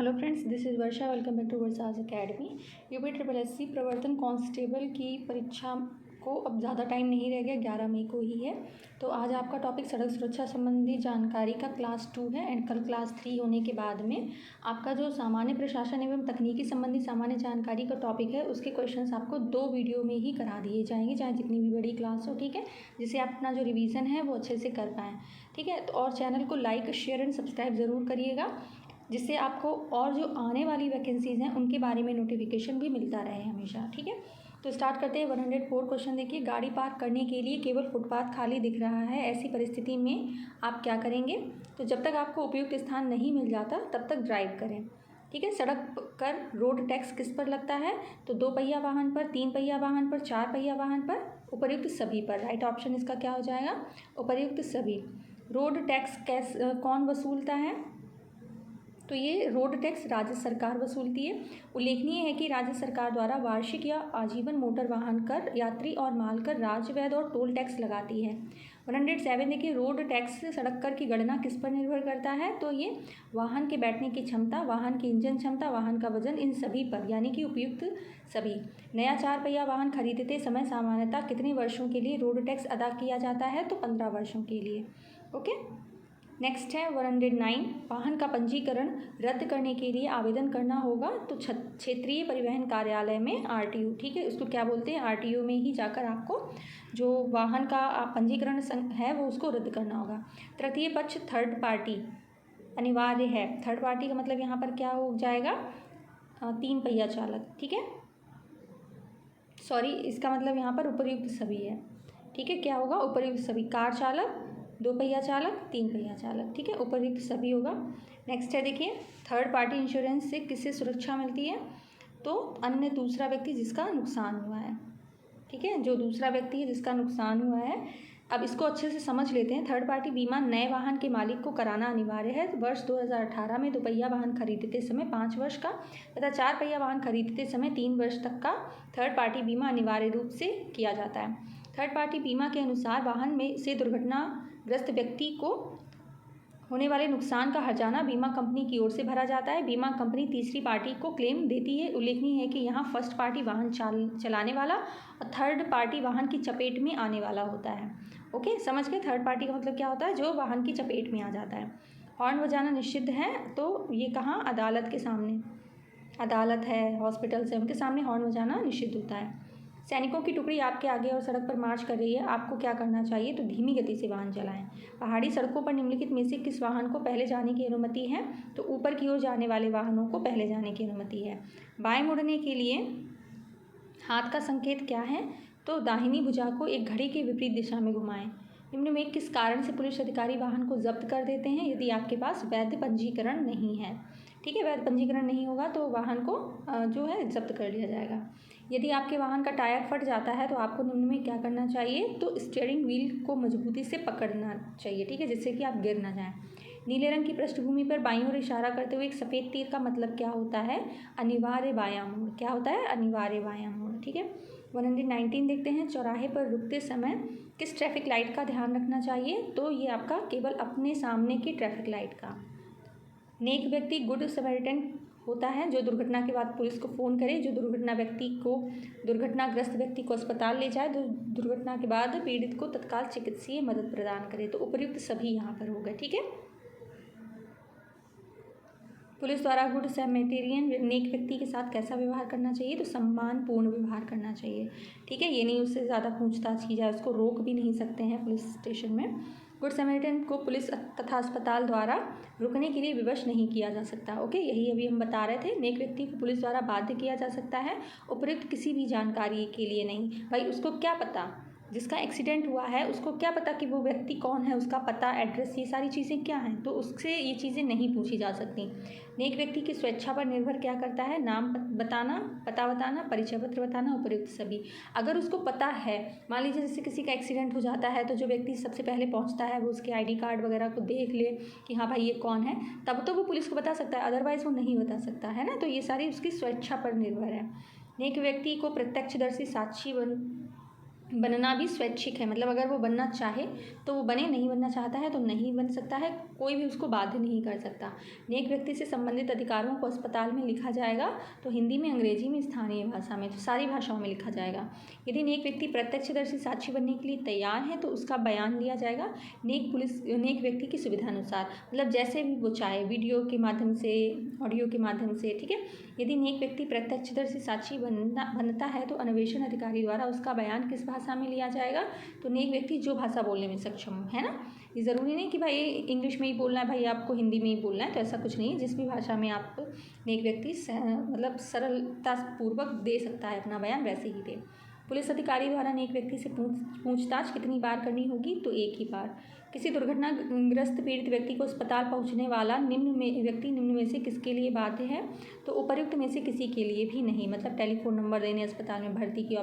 Hello friends, this is Varsha. Welcome back to Varsha's academy. UP triple SC प्रवर्तन constable की परीक्षा को अब ज़्यादा टाइम नहीं रह गया, 11 मई को ही है। तो आज आपका टॉपिक सड़क सुरक्षा संबंधी जानकारी का क्लास 2 है एंड कल क्लास 3 होने के बाद में आपका जो सामान्य प्रशासन एवं तकनीकी संबंधी सामान्य जानकारी का टॉपिक है उसके क्वेश्चंस आपको 2 वीडियो में ही करा दिए जाएंगे, चाहे जितनी भी बड़ी क्लास हो, ठीक है, जिससे आप अपना जो रिवीजन है वो अच्छे से कर पाएँ, ठीक है। तो और चैनल को लाइक, शेयर एंड सब्सक्राइब ज़रूर करिएगा, जिससे आपको और जो आने वाली वैकेंसीज़ हैं उनके बारे में नोटिफिकेशन भी मिलता रहे हमेशा, ठीक है। तो स्टार्ट करते हैं। 104 क्वेश्चन देखिए। गाड़ी पार्क करने के लिए केवल फुटपाथ खाली दिख रहा है, ऐसी परिस्थिति में आप क्या करेंगे? तो जब तक आपको उपयुक्त स्थान नहीं मिल जाता तब तक ड्राइव करें, ठीक है। सड़क कर रोड टैक्स किस पर लगता है? तो 2 पहिया वाहन पर, 3 पहिया वाहन पर, 4 पहिया वाहन पर, उपर्युक्त सभी पर। राइट ऑप्शन इसका क्या हो जाएगा? उपर्युक्त सभी। रोड टैक्स कौन वसूलता है? तो ये रोड टैक्स राज्य सरकार वसूलती है। उल्लेखनीय है कि राज्य सरकार द्वारा वार्षिक या आजीवन मोटर वाहन कर, यात्री और माल कर, राज्य वैध और टोल टैक्स लगाती है। 107 देखिए। रोड टैक्स सड़क कर की गणना किस पर निर्भर करता है? तो ये वाहन के बैठने की क्षमता, वाहन की इंजन क्षमता, वाहन का वजन, इन सभी पर, यानी कि उपयुक्त सभी। नया 4 पहिया वाहन खरीदते समय सामान्यतः कितने वर्षों के लिए रोड टैक्स अदा किया जाता है? तो 15 वर्षों के लिए। ओके। नेक्स्ट है 109। वाहन का पंजीकरण रद्द करने के लिए आवेदन करना होगा तो क्षेत्रीय परिवहन कार्यालय में आरटीओ, ठीक है, उसको क्या बोलते हैं? आरटीओ में ही जाकर आपको जो वाहन का पंजीकरण है वो उसको रद्द करना होगा। तृतीय पक्ष थर्ड पार्टी अनिवार्य है। थर्ड पार्टी का मतलब यहाँ पर क्या हो जाएगा? 3 पहिया चालक, ठीक है, सॉरी, इसका मतलब यहाँ पर उपर्युक्त सभी है, ठीक है। क्या होगा? उपर्युक्त सभी। कार चालक, 2 पहिया चालक, 3 पहिया चालक, ठीक है, उपर्युक्त सभी होगा। नेक्स्ट है देखिए। थर्ड पार्टी इंश्योरेंस से किससे सुरक्षा मिलती है? तो अन्य दूसरा व्यक्ति जिसका नुकसान हुआ है, ठीक है, जो दूसरा व्यक्ति है जिसका नुकसान हुआ है। अब इसको अच्छे से समझ लेते हैं। थर्ड पार्टी बीमा नए वाहन के मालिक को कराना अनिवार्य है। वर्ष 2018 में 2 पहिया वाहन खरीदते समय 5 वर्ष का तथा 4 पहिया वाहन खरीदते समय 3 वर्ष तक का थर्ड पार्टी बीमा अनिवार्य रूप से किया जाता है। थर्ड पार्टी बीमा के अनुसार वाहन में से दुर्घटनाग्रस्त व्यक्ति को होने वाले नुकसान का हर्जाना बीमा कंपनी की ओर से भरा जाता है। बीमा कंपनी तीसरी पार्टी को क्लेम देती है। उल्लेखनीय है कि यहाँ फर्स्ट पार्टी वाहन चलाने वाला और थर्ड पार्टी वाहन की चपेट में आने वाला होता है। ओके, समझ गए? थर्ड पार्टी का मतलब क्या होता है? जो वाहन की चपेट में आ जाता है। हॉर्न बजाना निषिद्ध है, तो ये कहाँ? अदालत के सामने, अदालत है, हॉस्पिटल्स है, उनके सामने हॉर्न बजाना निषिद्ध होता है। सैनिकों की टुकड़ी आपके आगे और सड़क पर मार्च कर रही है, आपको क्या करना चाहिए? तो धीमी गति से वाहन चलाएं। पहाड़ी सड़कों पर निम्नलिखित में से किस वाहन को पहले जाने की अनुमति है? तो ऊपर की ओर जाने वाले वाहनों को पहले जाने की अनुमति है। बाएं मुड़ने के लिए हाथ का संकेत क्या है? तो दाहिनी भुजा को एक घड़ी के विपरीत दिशा में घुमाएं। निम्न में किस कारण से पुलिस अधिकारी वाहन को जब्त कर देते हैं? यदि आपके पास वैध पंजीकरण नहीं है, ठीक है, वैध पंजीकरण नहीं होगा तो वाहन को जो है जब्त कर लिया जाएगा। यदि आपके वाहन का टायर फट जाता है तो आपको निम्न में क्या करना चाहिए? तो स्टीयरिंग व्हील को मजबूती से पकड़ना चाहिए, ठीक है, जिससे कि आप गिर ना जाएं। नीले रंग की पृष्ठभूमि पर बाईं ओर इशारा करते हुए एक सफ़ेद तीर का मतलब क्या होता है? अनिवार्य बायां मोड़। क्या होता है? अनिवार्य बायां मोड़, ठीक है। 119 देखते हैं। चौराहे पर रुकते समय किस ट्रैफिक लाइट का ध्यान रखना चाहिए? तो ये आपका केवल अपने सामने की ट्रैफिक लाइट का। नेक व्यक्ति गुड समैरिटन होता है जो दुर्घटना के बाद पुलिस को फ़ोन करे, जो दुर्घटनाग्रस्त व्यक्ति को अस्पताल ले जाए, तो दुर्घटना के बाद पीड़ित को तत्काल चिकित्सीय मदद प्रदान करे। तो उपर्युक्त सभी यहाँ पर हो गए, ठीक है। पुलिस द्वारा गुड सैमेटेरियन नेक व्यक्ति के साथ कैसा व्यवहार करना चाहिए? तो सम्मानपूर्ण व्यवहार करना चाहिए, ठीक है, ये नहीं उससे ज़्यादा पूछताछ की जाए, उसको रोक भी नहीं सकते हैं पुलिस स्टेशन में। गुड सैमेरिटन को पुलिस तथा अस्पताल द्वारा रुकने के लिए विवश नहीं किया जा सकता। ओके, यही अभी हम बता रहे थे। नेक व्यक्ति को पुलिस द्वारा बाध्य किया जा सकता है, उपयुक्त किसी भी जानकारी के लिए नहीं। भाई उसको क्या पता, जिसका एक्सीडेंट हुआ है उसको क्या पता कि वो व्यक्ति कौन है, उसका पता, एड्रेस, ये सारी चीज़ें क्या हैं, तो उससे ये चीज़ें नहीं पूछी जा सकती। नेक व्यक्ति की स्वेच्छा पर निर्भर क्या करता है? नाम बताना, पता बताना, परिचय पत्र बताना, उपर्युक्त सभी। अगर उसको पता है, मान लीजिए जैसे किसी का एक्सीडेंट हो जाता है तो जो व्यक्ति सबसे पहले पहुंचता है वो उसके आईडी कार्ड वगैरह को देख ले कि हाँ भाई ये कौन है, तब तो वो पुलिस को बता सकता है, अदरवाइज़ वो नहीं बता सकता है ना। तो ये सारी उसकी स्वेच्छा पर निर्भर है। नेक व्यक्ति को प्रत्यक्षदर्शी साक्षी बनना भी स्वैच्छिक है, मतलब अगर वो बनना चाहे तो वो बने, नहीं बनना चाहता है तो नहीं बन सकता है, कोई भी उसको बाध्य नहीं कर सकता। नेक व्यक्ति से संबंधित अधिकारों को अस्पताल में लिखा जाएगा तो हिंदी में, अंग्रेजी में, स्थानीय भाषा में, तो सारी भाषाओं में लिखा जाएगा। यदि नेक व्यक्ति प्रत्यक्षदर्शी साक्षी बनने के लिए तैयार है तो उसका बयान लिया जाएगा नेक व्यक्ति की सुविधा अनुसार, मतलब जैसे भी वो चाहे, वीडियो के माध्यम से, ऑडियो के माध्यम से, ठीक है। यदि नेक व्यक्ति प्रत्यक्षदर्शी साक्षी बनता है तो अन्वेषण अधिकारी द्वारा उसका बयान किस भाषा में लिया जाएगा, तो नेक व्यक्ति जो भाषा बोलने में सक्षम हो, है ना। ये ज़रूरी नहीं कि भाई इंग्लिश में ही बोलना है, भाई आपको हिंदी में ही बोलना है, तो ऐसा कुछ नहीं है। जिस भी भाषा में आप नेक व्यक्ति मतलब सरलतापूर्वक दे सकता है अपना बयान, वैसे ही दे। पुलिस अधिकारी द्वारा नेक व्यक्ति से पूछताछ कितनी बार करनी होगी, तो एक ही बार। किसी दुर्घटनाग्रस्त पीड़ित व्यक्ति को अस्पताल पहुंचने वाला निम्न में से किसके लिए बाध्य है, तो उपर्युक्त में से किसी के लिए भी नहीं, मतलब टेलीफोन नंबर देने, अस्पताल में भर्ती की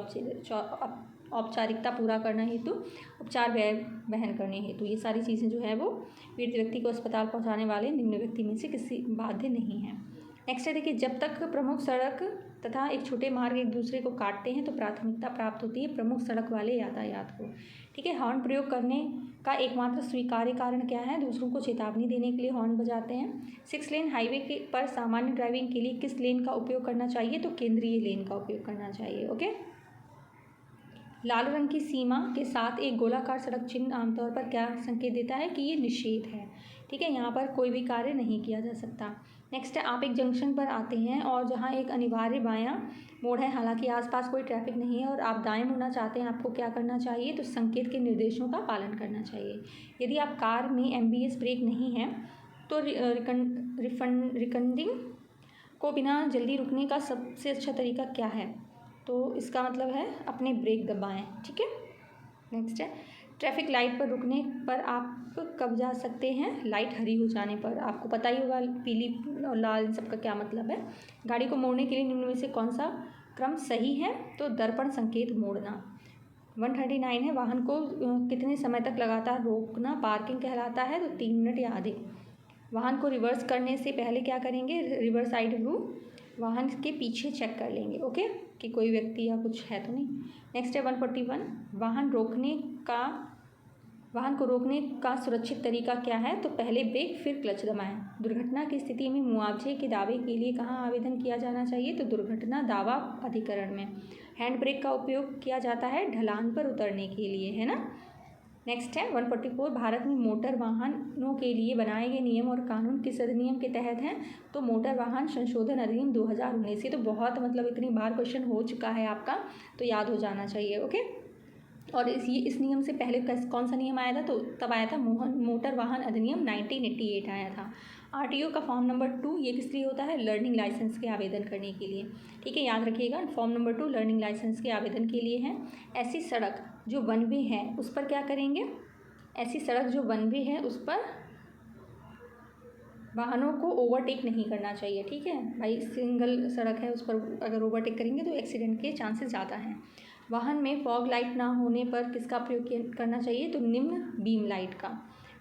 औपचारिकता पूरा करना हेतु, उपचार व्यय वहन करने हेतु, ये सारी चीज़ें जो है वो पीड़ित व्यक्ति को अस्पताल पहुँचाने वाले निम्न व्यक्ति में से किसी बाध्य नहीं है। नेक्स्ट है, देखिए, जब तक प्रमुख सड़क तथा एक छोटे मार्ग एक दूसरे को काटते हैं तो प्राथमिकता प्राप्त होती है प्रमुख सड़क वाले यातायात को, ठीक है। हॉर्न प्रयोग करने का एकमात्र स्वीकार्य कारण क्या है, दूसरों को चेतावनी देने के लिए हॉर्न बजाते हैं। 6 लेन हाईवे के पर सामान्य ड्राइविंग के लिए किस लेन का उपयोग करना चाहिए, तो केंद्रीय लेन का उपयोग करना चाहिए, ओके। लाल रंग की सीमा के साथ एक गोलाकार सड़क चिन्ह आमतौर पर क्या संकेत देता है, कि ये निषेध है, ठीक है, यहाँ पर कोई भी कार्य नहीं किया जा सकता। नेक्स्ट है, आप एक जंक्शन पर आते हैं और जहाँ एक अनिवार्य बायां मोड़ है, हालांकि आसपास कोई ट्रैफिक नहीं है और आप दाएं मुड़ना चाहते हैं, आपको क्या करना चाहिए, तो संकेत के निर्देशों का पालन करना चाहिए। यदि आप कार में एमबीएस ब्रेक नहीं है तो रिकंडिंग को बिना जल्दी रुकने का सबसे अच्छा तरीका क्या है, तो इसका मतलब है अपने ब्रेक दबाएं, ठीक है। नेक्स्ट है, ट्रैफिक लाइट पर रुकने पर आप कब जा सकते हैं, लाइट हरी हो जाने पर। आपको पता ही होगा पीली और लाल इन सबका क्या मतलब है। गाड़ी को मोड़ने के लिए निम्न में से कौन सा क्रम सही है, तो दर्पण संकेत मोड़ना। 139 है, वाहन को कितने समय तक लगातार रोकना पार्किंग कहलाता है, तो 3 मिनट या अधिक। वाहन को रिवर्स करने से पहले क्या करेंगे, रिवर्स साइड व्यू वाहन के पीछे चेक कर लेंगे, ओके, कि कोई व्यक्ति या कुछ है तो नहीं। नेक्स्ट है 141, वाहन को रोकने का सुरक्षित तरीका क्या है, तो पहले ब्रेक फिर क्लच दबाएं। दुर्घटना की स्थिति में मुआवजे के दावे के लिए कहाँ आवेदन किया जाना चाहिए, तो दुर्घटना दावा अधिकरण में। हैंड ब्रेक का उपयोग किया जाता है ढलान पर उतरने के लिए, है ना। नेक्स्ट है 144, भारत में मोटर वाहनों के लिए बनाए गए नियम और कानून किस अधिनियम के तहत हैं, तो मोटर वाहन संशोधन अधिनियम 2019। ये तो बहुत मतलब इतनी बार क्वेश्चन हो चुका है आपका, तो याद हो जाना चाहिए, ओके। और इस नियम से पहले कौन सा नियम आया था, तो तब आया था मोटर वाहन अधिनियम 1988 आया था। आरटीओ का फॉर्म नंबर 2 ये किस लिए होता है, लर्निंग लाइसेंस के आवेदन करने के लिए, ठीक है, याद रखिएगा। फॉर्म नंबर 2 लर्निंग लाइसेंस के आवेदन के लिए है। ऐसी सड़क जो वन वे है उस पर क्या करेंगे, ऐसी सड़क जो वन वे है उस पर वाहनों को ओवरटेक नहीं करना चाहिए, ठीक है भाई। सिंगल सड़क है उस पर अगर ओवरटेक करेंगे तो एक्सीडेंट के चांसेस ज़्यादा हैं। वाहन में फॉग लाइट ना होने पर किसका प्रयोग करना चाहिए, तो निम्न बीम लाइट का।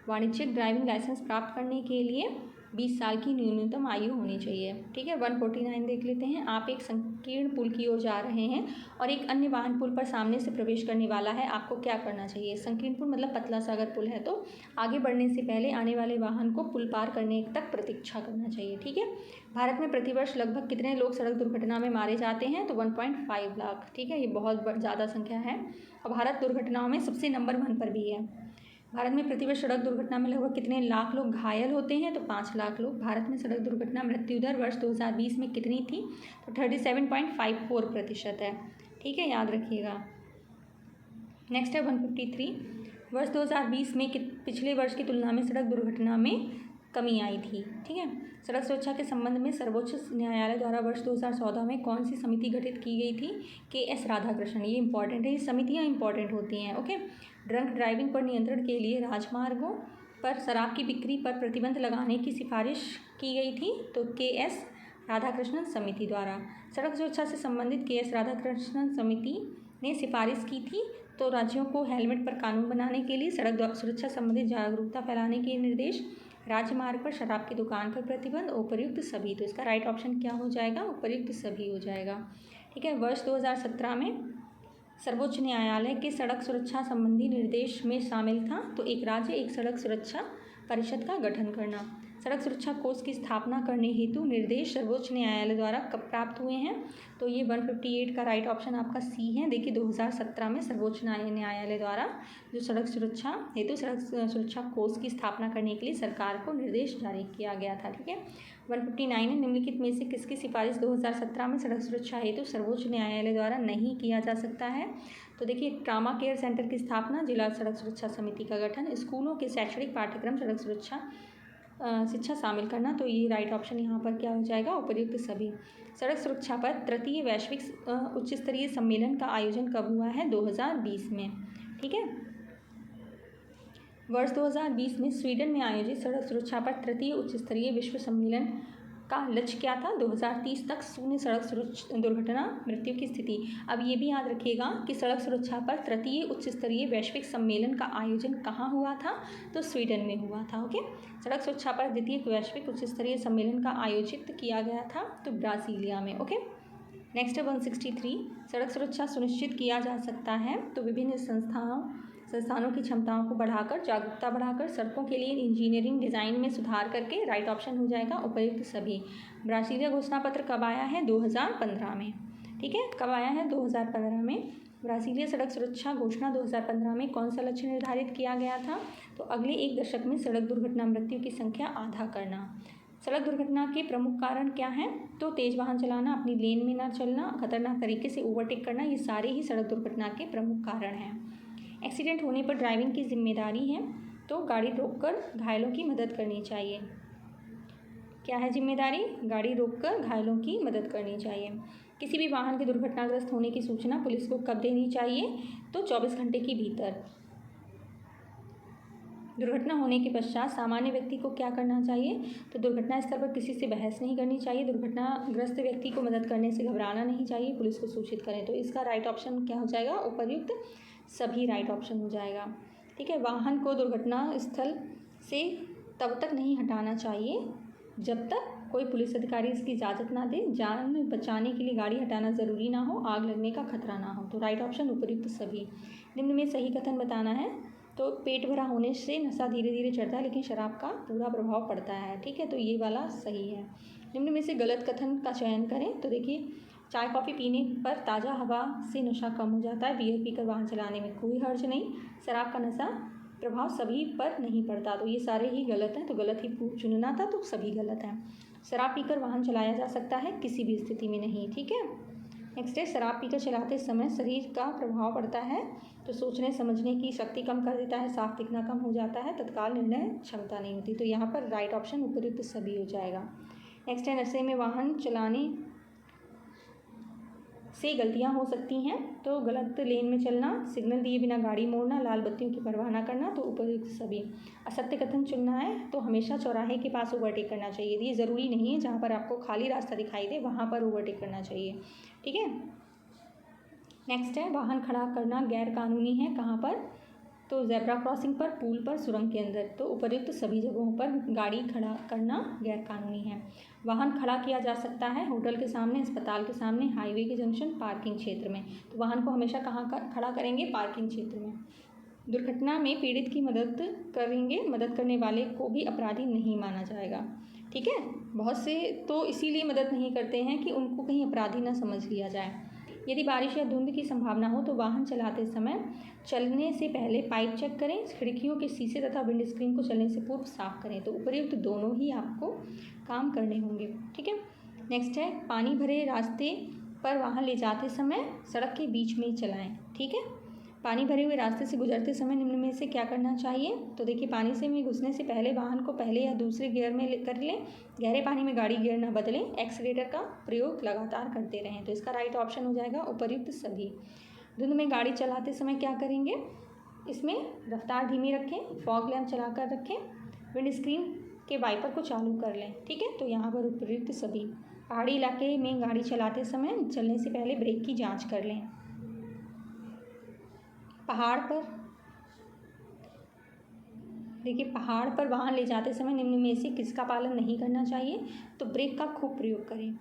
वाणिज्यिक ड्राइविंग लाइसेंस प्राप्त करने के लिए 20 साल की न्यूनतम आयु होनी चाहिए, ठीक है। 149 देख लेते हैं। आप एक संकीर्ण पुल की ओर जा रहे हैं और एक अन्य वाहन पुल पर सामने से प्रवेश करने वाला है, आपको क्या करना चाहिए। संकीर्ण पुल मतलब पतला सा अगर पुल है तो आगे बढ़ने से पहले आने वाले वाहन को पुल पार करने तक प्रतीक्षा करना चाहिए, ठीक है। भारत में प्रतिवर्ष लगभग कितने लोग सड़क दुर्घटना में मारे जाते हैं, तो 1.5 लाख, ठीक है, ये बहुत ज़्यादा संख्या है और भारत दुर्घटनाओं में सबसे नंबर 1 पर भी है। भारत में प्रतिवर्ष सड़क दुर्घटना में लगभग कितने लाख लोग घायल होते हैं, तो 5 लाख लोग। भारत में सड़क दुर्घटना मृत्यु दर वर्ष 2020 में कितनी थी, तो 37.54% है, ठीक है, याद रखिएगा। नेक्स्ट है 153, वर्ष 2020 में पिछले वर्ष की तुलना में सड़क दुर्घटना में कमी आई थी, ठीक है। सड़क सुरक्षा के संबंध में सर्वोच्च न्यायालय द्वारा वर्ष 2014 में कौन सी समिति गठित की गई थी, KS राधाकृष्णन। ये इंपॉर्टेंट है, ये समितियाँ इंपॉर्टेंट होती हैं, ओके। ड्रंक ड्राइविंग पर नियंत्रण के लिए राजमार्गों पर शराब की बिक्री पर प्रतिबंध लगाने की सिफारिश की गई थी, तो KS राधाकृष्णन समिति द्वारा। सड़क सुरक्षा से संबंधित KS राधाकृष्णन समिति ने सिफारिश की थी, तो राज्यों को हेलमेट पर कानून बनाने के लिए, सड़क सुरक्षा संबंधित जागरूकता फैलाने के निर्देश, राज्य मार्ग पर शराब की दुकान पर प्रतिबंध, उपर्युक्त सभी। तो इसका राइट ऑप्शन क्या हो जाएगा, उपर्युक्त सभी हो जाएगा, ठीक है। वर्ष 2017 में सर्वोच्च न्यायालय के सड़क सुरक्षा संबंधी निर्देश में शामिल था? तो एक राज्य एक सड़क सुरक्षा परिषद का गठन करना। सड़क सुरक्षा कोष की स्थापना करने हेतु निर्देश सर्वोच्च न्यायालय द्वारा कब प्राप्त हुए हैं? तो ये 158 का राइट ऑप्शन आपका सी है। देखिए 2017 में सर्वोच्च न्यायालय द्वारा जो सड़क सुरक्षा हेतु सड़क सुरक्षा कोष की स्थापना करने के लिए सरकार को निर्देश जारी किया गया था। ठीक है। 159 है, निम्नलिखित में से किसकी सिफारिश 2017 में सड़क सुरक्षा हेतु सर्वोच्च न्यायालय द्वारा नहीं किया जा सकता है? तो देखिए ट्रामा केयर सेंटर की स्थापना, जिला सड़क सुरक्षा समिति का गठन, स्कूलों के शैक्षणिक पाठ्यक्रम सड़क सुरक्षा शिक्षा शामिल करना। तो ये राइट ऑप्शन यहाँ पर क्या हो जाएगा? उपर्युक्त सभी। सड़क सुरक्षा पर तृतीय वैश्विक उच्च स्तरीय सम्मेलन का आयोजन कब हुआ है? 2020 में। ठीक है। वर्ष 2020 में स्वीडन में आयोजित सड़क सुरक्षा पर तृतीय उच्च स्तरीय विश्व सम्मेलन का लक्ष्य क्या था? 2030 तक शून्य सड़क दुर्घटना मृत्यु की स्थिति। अब ये भी याद रखिएगा कि सड़क सुरक्षा पर तृतीय उच्च स्तरीय वैश्विक सम्मेलन का आयोजन कहाँ हुआ था? तो स्वीडन में हुआ था। ओके। सड़क सुरक्षा पर द्वितीय वैश्विक उच्च स्तरीय सम्मेलन का आयोजित किया गया था तो ब्राजीलिया में। ओके। नेक्स्ट है 163, सड़क सुरक्षा सुनिश्चित किया जा सकता है तो विभिन्न संस्थानों की क्षमताओं को बढ़ाकर, जागरूकता बढ़ाकर, सड़कों के लिए इंजीनियरिंग डिज़ाइन में सुधार करके। राइट ऑप्शन हो जाएगा उपर्युक्त सभी। ब्रासीलिया घोषणा पत्र कब आया है? 2015 में। ठीक है। कब आया है? 2015 में। ब्रासीलिया सड़क सुरक्षा घोषणा 2015 में कौन सा लक्ष्य निर्धारित किया गया था? तो अगले एक दशक में सड़क दुर्घटना मृत्यु की संख्या आधा करना। सड़क दुर्घटना के प्रमुख कारण क्या हैं? तो तेज़ वाहन चलाना, अपनी लेन में न चलना, खतरनाक तरीके से ओवरटेक करना, ये सारे ही सड़क दुर्घटना के प्रमुख कारण हैं। एक्सीडेंट होने पर ड्राइविंग की जिम्मेदारी है तो गाड़ी रोककर घायलों की मदद करनी चाहिए। क्या है जिम्मेदारी? गाड़ी रोककर घायलों की मदद करनी चाहिए। किसी भी वाहन के दुर्घटनाग्रस्त होने की सूचना पुलिस को कब देनी चाहिए? तो 24 घंटे के भीतर। दुर्घटना होने के पश्चात सामान्य व्यक्ति को क्या करना चाहिए? तो दुर्घटना स्थल पर किसी से बहस नहीं करनी चाहिए, दुर्घटनाग्रस्त व्यक्ति को मदद करने से घबराना नहीं चाहिए, पुलिस को सूचित करें। तो इसका राइट ऑप्शन क्या हो जाएगा? उपर्युक्त सभी राइट ऑप्शन हो जाएगा। ठीक है। वाहन को दुर्घटना स्थल से तब तक नहीं हटाना चाहिए जब तक कोई पुलिस अधिकारी इसकी इजाज़त ना दे। जान बचाने के लिए गाड़ी हटाना ज़रूरी ना हो, आग लगने का खतरा ना हो। तो राइट ऑप्शन उपर्युक्त सभी। निम्न में सही कथन बताना है। तो पेट भरा होने से नशा धीरे धीरे चढ़ता है लेकिन शराब का पूरा प्रभाव पड़ता है। ठीक है। तो ये वाला सही है। निम्न में से गलत कथन का चयन करें। तो देखिए चाय कॉफ़ी पीने पर ताज़ा हवा से नशा कम हो जाता है, बियर पीकर वाहन चलाने में कोई हर्ज नहीं, शराब का नशा प्रभाव सभी पर नहीं पड़ता। तो ये सारे ही गलत हैं, तो गलत ही चुनना था, तो सभी गलत हैं। शराब पीकर वाहन चलाया जा सकता है? किसी भी स्थिति में नहीं। ठीक है। नेक्स्ट है शराब पीकर चलाते समय शरीर का प्रभाव पड़ता है तो सोचने समझने की शक्ति कम कर देता है, साफ दिखना कम हो जाता है, तत्काल निर्णय क्षमता नहीं होती। तो यहाँ पर राइट ऑप्शन उपर्युक्त सभी हो जाएगा। नेक्स्ट है नशे में वाहन चलाने से गलतियां हो सकती हैं तो गलत लेन में चलना, सिग्नल दिए बिना गाड़ी मोड़ना, लाल बत्तियों की परवाह न करना। तो उपर्युक्त सभी। असत्य कथन चुनना है तो हमेशा चौराहे के पास ओवरटेक करना चाहिए। ये ज़रूरी नहीं है जहाँ पर आपको खाली रास्ता दिखाई दे वहाँ पर ओवरटेक करना चाहिए। ठीक है। नेक्स्ट है वाहन खड़ा करना गैर कानूनी है कहाँ पर? तो जेब्रा क्रॉसिंग पर, पुल पर, सुरंग के अंदर। तो उपर्युक्त सभी जगहों पर गाड़ी खड़ा करना गैर कानूनी है। वाहन खड़ा किया जा सकता है होटल के सामने, अस्पताल के सामने, हाईवे के जंक्शन, पार्किंग क्षेत्र में। तो वाहन को हमेशा कहाँ खड़ा करेंगे? पार्किंग क्षेत्र में। दुर्घटना में पीड़ित की मदद करेंगे, मदद करने वाले को भी अपराधी नहीं माना जाएगा। ठीक है। बहुत से तो इसीलिए मदद नहीं करते हैं कि उनको कहीं अपराधी ना समझ लिया जाए। यदि बारिश या धुंध की संभावना हो तो वाहन चलाते समय चलने से पहले पाइप चेक करें, खिड़कियों के शीशे तथा विंडस्क्रीन को चलने से पूर्व साफ करें। तो उपर्युक्त दोनों ही आपको काम करने होंगे। ठीक है। नेक्स्ट है पानी भरे रास्ते पर वाहन ले जाते समय सड़क के बीच में चलाएं। ठीक है। पानी भरे हुए रास्ते से गुजरते समय निम्न में से क्या करना चाहिए? तो देखिए पानी से में घुसने से पहले वाहन को पहले या दूसरे गियर में कर लें, गहरे पानी में गाड़ी गियर न बदलें, एक्सीलेटर का प्रयोग लगातार करते रहें। तो इसका राइट ऑप्शन हो जाएगा उपर्युक्त सभी। धुंध में गाड़ी चलाते समय क्या करेंगे? इसमें रफ्तार धीमी रखें, फॉग लैंप चला कर रखें, विंडस्क्रीन के वाइपर को चालू कर लें। ठीक है। तो यहाँ पर उपर्युक्त सभी। पहाड़ी इलाके में गाड़ी चलाते समय चलने से पहले ब्रेक की जाँच कर लें। पहाड़ पर देखिए पहाड़ पर वाहन ले जाते समय निम्न में से किसका पालन नहीं करना चाहिए? तो ब्रेक का खूब प्रयोग करें।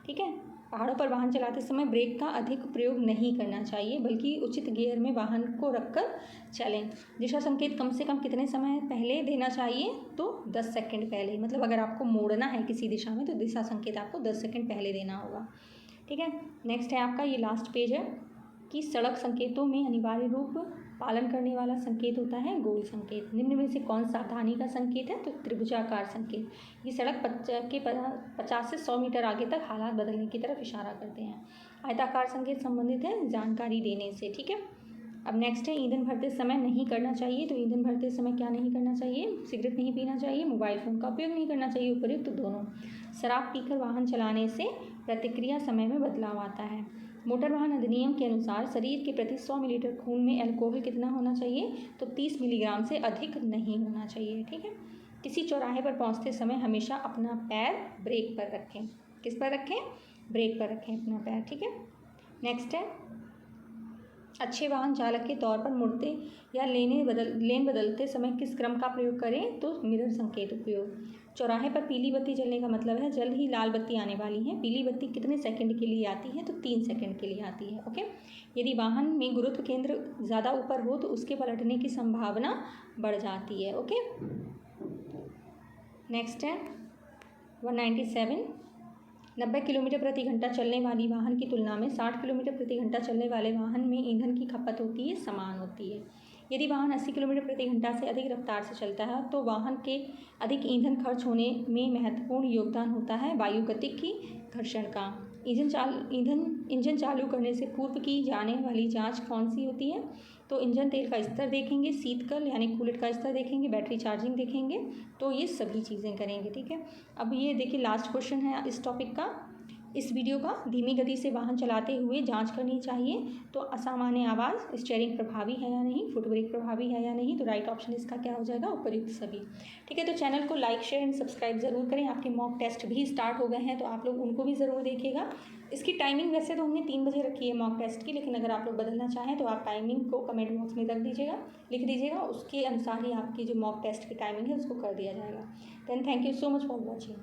ठीक है। पहाड़ों पर वाहन चलाते समय ब्रेक का अधिक प्रयोग नहीं करना चाहिए, बल्कि उचित गियर में वाहन को रखकर चलें। दिशा संकेत कम से कम कितने समय पहले देना चाहिए? तो 10 सेकंड पहले। मतलब अगर आपको मोड़ना है किसी दिशा में तो दिशा संकेत आपको 10 सेकंड पहले देना होगा। ठीक है, नेक्स्ट है आपका ये लास्ट पेज है कि सड़क संकेतों में अनिवार्य रूप पालन करने वाला संकेत होता है गोल संकेत। निम्न में से कौन सावधानी का संकेत है? तो त्रिभुजाकार संकेत। ये सड़क 50 से 100 मीटर आगे तक हालात बदलने की तरफ इशारा करते हैं। आयताकार संकेत संबंधित है जानकारी देने से। ठीक है, अब नेक्स्ट है ईंधन भरते समय नहीं करना चाहिए। तो ईंधन भरते समय क्या नहीं करना चाहिए? सिगरेट नहीं पीना चाहिए, मोबाइल फ़ोन का उपयोग नहीं करना चाहिए, उपयुक्त दोनों। शराब पीकर वाहन चलाने से प्रतिक्रिया समय में बदलाव आता है। मोटर वाहन अधिनियम के अनुसार शरीर के प्रति 100 मिलीलीटर खून में अल्कोहल कितना होना चाहिए? तो 30 मिलीग्राम से अधिक नहीं होना चाहिए। ठीक है, किसी चौराहे पर पहुंचते समय हमेशा अपना पैर ब्रेक पर रखें। किस पर रखें? ब्रेक पर रखें अपना पैर। ठीक है, नेक्स्ट है अच्छे वाहन चालक के तौर पर मुड़ते या लेन बदलते समय किस क्रम का प्रयोग करें? तो मिरर संकेत उपयोग। चौराहे पर पीली बत्ती जलने का मतलब है जल्द ही लाल बत्ती आने वाली है। पीली बत्ती कितने सेकंड के लिए आती है? तो 3 सेकंड के लिए आती है। ओके, यदि वाहन में गुरुत्व केंद्र ज़्यादा ऊपर हो तो उसके पलटने की संभावना बढ़ जाती है। ओके, नेक्स्ट है 197। 90 किलोमीटर प्रति घंटा चलने वाली वाहन की तुलना में 60 किलोमीटर प्रति घंटा चलने वाले वाहन में ईंधन की खपत होती है समान होती है। यदि वाहन 80 किलोमीटर प्रति घंटा से अधिक रफ्तार से चलता है तो वाहन के अधिक ईंधन खर्च होने में महत्वपूर्ण योगदान होता है वायुगतिकी घर्षण का। इंजन चालू करने से पूर्व की जाने वाली जांच कौन सी होती है? तो इंजन तेल का स्तर देखेंगे, शीतकल यानी कूलेट का स्तर देखेंगे, बैटरी चार्जिंग देखेंगे, तो ये सभी चीज़ें करेंगे। ठीक है, अब ये देखिए लास्ट क्वेश्चन है इस टॉपिक का, इस वीडियो का। धीमी गति से वाहन चलाते हुए जांच करनी चाहिए। तो असामान्य आवाज़, स्टीयरिंग प्रभावी है या नहीं, फुट ब्रेक प्रभावी है या नहीं, तो राइट ऑप्शन इसका क्या हो जाएगा? उपयुक्त सभी। ठीक है, तो चैनल को लाइक शेयर एंड सब्सक्राइब ज़रूर करें। आपके मॉक टेस्ट भी स्टार्ट हो गए हैं तो आप लोग उनको भी ज़रूर देखिएगा। इसकी टाइमिंग वैसे तो हमने 3 बजे रखी है मॉक टेस्ट की, लेकिन अगर आप लोग बदलना चाहें तो आप टाइमिंग को कमेंट बॉक्स में लिख दीजिएगा, उसके अनुसार ही आपकी जो मॉक टेस्ट की टाइमिंग है उसको कर दिया जाएगा। Then thank you so much for watching.